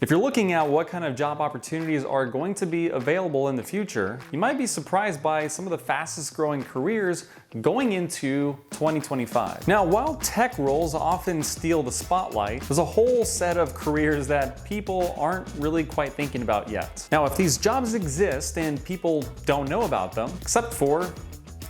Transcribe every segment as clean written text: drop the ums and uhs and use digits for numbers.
If you're looking at what kind of job opportunities are going to be available in the future, you might be surprised by some of the fastest growing careers going into 2025. Now, while tech roles often steal the spotlight, there's a whole set of careers that people aren't really quite thinking about yet. Now, if these jobs exist and people don't know about them, except for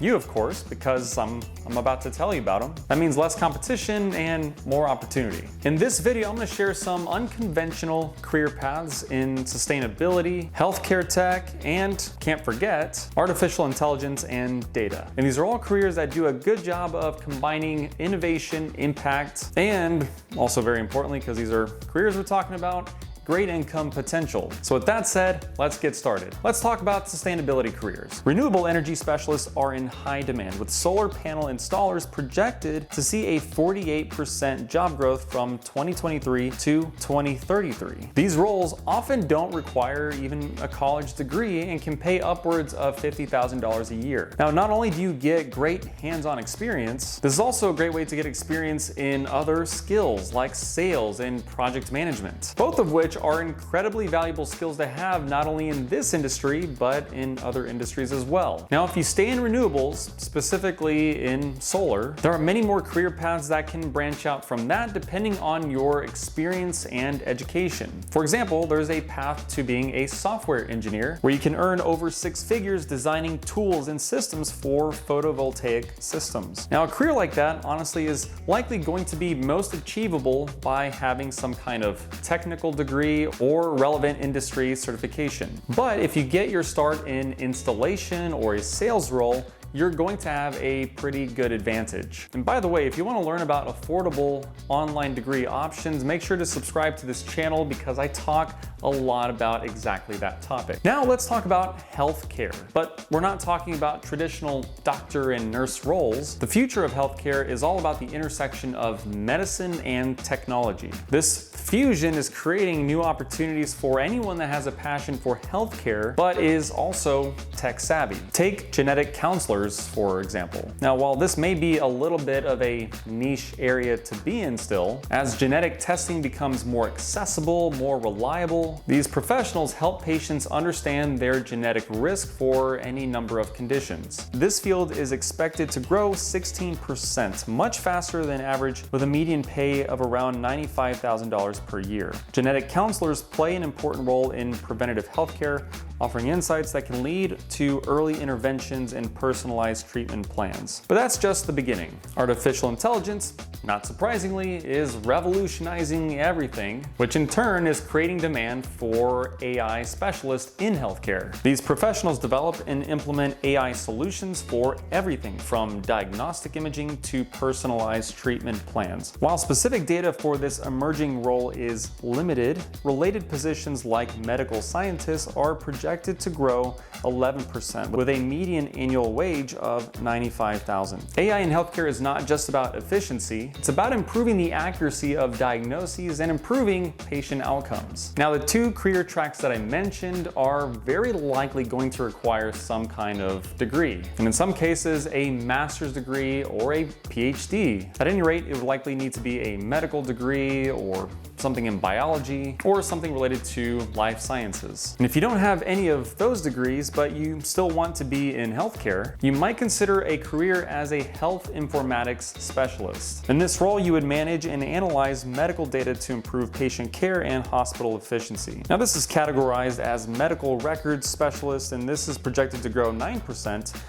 you, of course, because I'm about to tell you about them. That means less competition and more opportunity. In this video, I'm going to share some unconventional career paths in sustainability, healthcare tech, and can't forget, artificial intelligence and data. And these are all careers that do a good job of combining innovation, impact, and also very importantly, because these are careers we're talking about, great income potential. So with that said, let's get started. Let's talk about sustainability careers. Renewable energy specialists are in high demand, with solar panel installers projected to see a 48% job growth from 2023 to 2033. These roles often don't require even a college degree and can pay upwards of $50,000 a year. Now, not only do you get great hands-on experience, this is also a great way to get experience in other skills like sales and project management, both of which are incredibly valuable skills to have not only in this industry, but in other industries as well. Now, if you stay in renewables, specifically in solar, there are many more career paths that can branch out from that depending on your experience and education. For example, there's a path to being a software engineer where you can earn over 6 figures designing tools and systems for photovoltaic systems. Now, a career like that honestly is likely going to be most achievable by having some kind of technical degree or relevant industry certification. But if you get your start in installation or a sales role, you're going to have a pretty good advantage. And by the way, if you want to learn about affordable online degree options, make sure to subscribe to this channel because I talk a lot about exactly that topic. Now let's talk about healthcare, but we're not talking about traditional doctor and nurse roles. The future of healthcare is all about the intersection of medicine and technology. This fusion is creating new opportunities for anyone that has a passion for healthcare, but is also tech savvy. Take genetic counselors, for example. Now, while this may be a little bit of a niche area to be in still, as genetic testing becomes more accessible, more reliable, these professionals help patients understand their genetic risk for any number of conditions. This field is expected to grow 16%, much faster than average, with a median pay of around $95,000 per year. Genetic counselors play an important role in preventative healthcare, offering insights that can lead to early interventions and personalized treatment plans. But that's just the beginning. Artificial intelligence, not surprisingly, is revolutionizing everything, which in turn is creating demand for AI specialists in healthcare. These professionals develop and implement AI solutions for everything from diagnostic imaging to personalized treatment plans. While specific data for this emerging role is limited, related positions like medical scientists are projected to grow 11%, with a median annual wage of $95,000. AI in healthcare is not just about efficiency, it's about improving the accuracy of diagnoses and improving patient outcomes. Now, the two career tracks that I mentioned are very likely going to require some kind of degree, and in some cases, a master's degree or a PhD. At any rate, it would likely need to be a medical degree or something in biology or something related to life sciences. And if you don't have any of those degrees, but you still want to be in healthcare, you might consider a career as a health informatics specialist. In this role, you would manage and analyze medical data to improve patient care and hospital efficiency. Now, this is categorized as medical records specialist, and this is projected to grow 9%,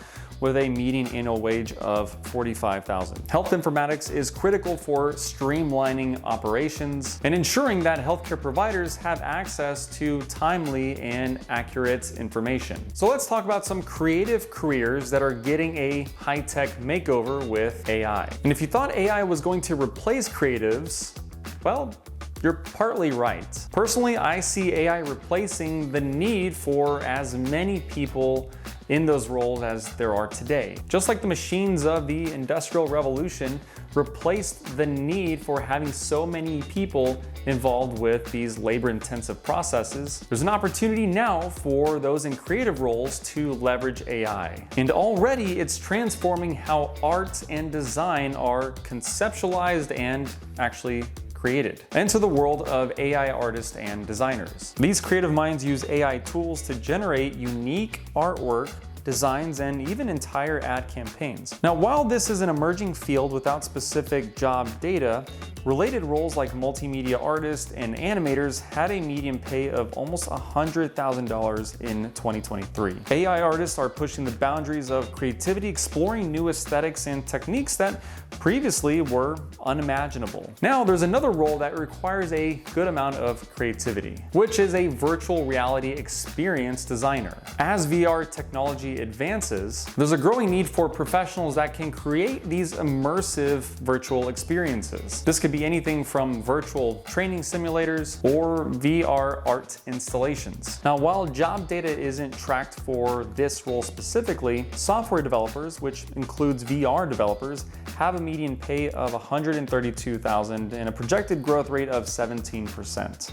with a median annual wage of $45,000. Health informatics is critical for streamlining operations and ensuring that healthcare providers have access to timely and accurate information. So let's talk about some creative careers that are getting a high-tech makeover with AI. And if you thought AI was going to replace creatives, well, you're partly right. Personally, I see AI replacing the need for as many people in those roles as there are today. Just like the machines of the Industrial Revolution replaced the need for having so many people involved with these labor-intensive processes, there's an opportunity now for those in creative roles to leverage AI. And already it's transforming how art and design are conceptualized and actually created. Enter the world of AI artists and designers. These creative minds use AI tools to generate unique artwork, designs, and even entire ad campaigns. Now, while this is an emerging field without specific job data, related roles like multimedia artists and animators had a median pay of almost $100,000 in 2023. AI artists are pushing the boundaries of creativity, exploring new aesthetics and techniques that previously were unimaginable. Now, there's another role that requires a good amount of creativity, which is a virtual reality experience designer. As VR technology advances, there's a growing need for professionals that can create these immersive virtual experiences. This could be anything from virtual training simulators or VR art installations. Now, while job data isn't tracked for this role specifically, software developers, which includes VR developers, have a median pay of $132,000 and a projected growth rate of 17%.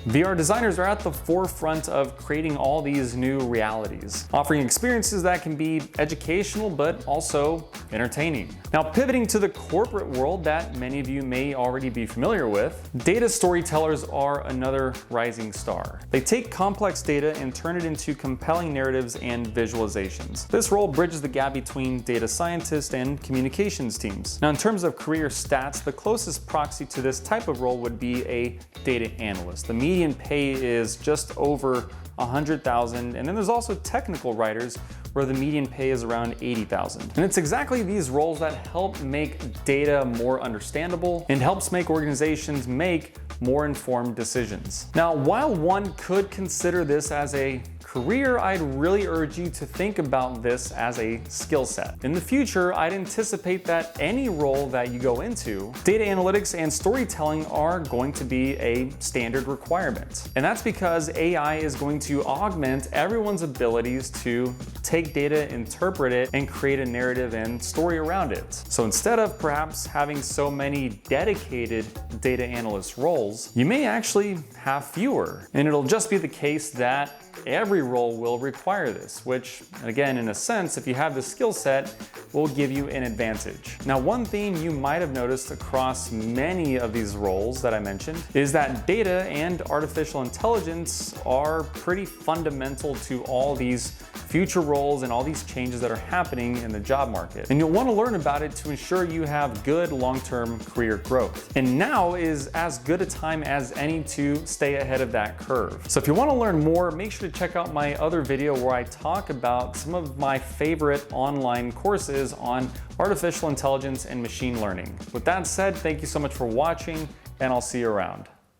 VR designers are at the forefront of creating all these new realities, offering experiences that can be educational but also entertaining. Now, pivoting to the corporate world that many of you may already be familiar with, data storytellers are another rising star. They take complex data and turn it into compelling narratives and visualizations. This role bridges the gap between data scientists and communications teams. Now, in terms of career stats, the closest proxy to this type of role would be a data analyst. The median pay is just over $100,000, and then there's also technical writers where the median pay is around $80,000. And it's exactly these roles that help make data more understandable and helps make organizations make more informed decisions. Now, while one could consider this as a career, I'd really urge you to think about this as a skill set. In the future, I'd anticipate that any role that you go into, data analytics and storytelling are going to be a standard requirement. And that's because AI is going to augment everyone's abilities to take data, interpret it, and create a narrative and story around it. So instead of perhaps having so many dedicated data analyst roles, you may actually have fewer. And it'll just be the case that every role will require this, which, again, in a sense, if you have the skill set, will give you an advantage. Now, one theme you might have noticed across many of these roles that I mentioned is that data and artificial intelligence are pretty fundamental to all these future roles and all these changes that are happening in the job market. And you'll want to learn about it to ensure you have good long-term career growth. And now is as good a time as any to stay ahead of that curve. So if you want to learn more, make sure to check out my other video where I talk about some of my favorite online courses on artificial intelligence and machine learning. With that said, thank you so much for watching, and I'll see you around.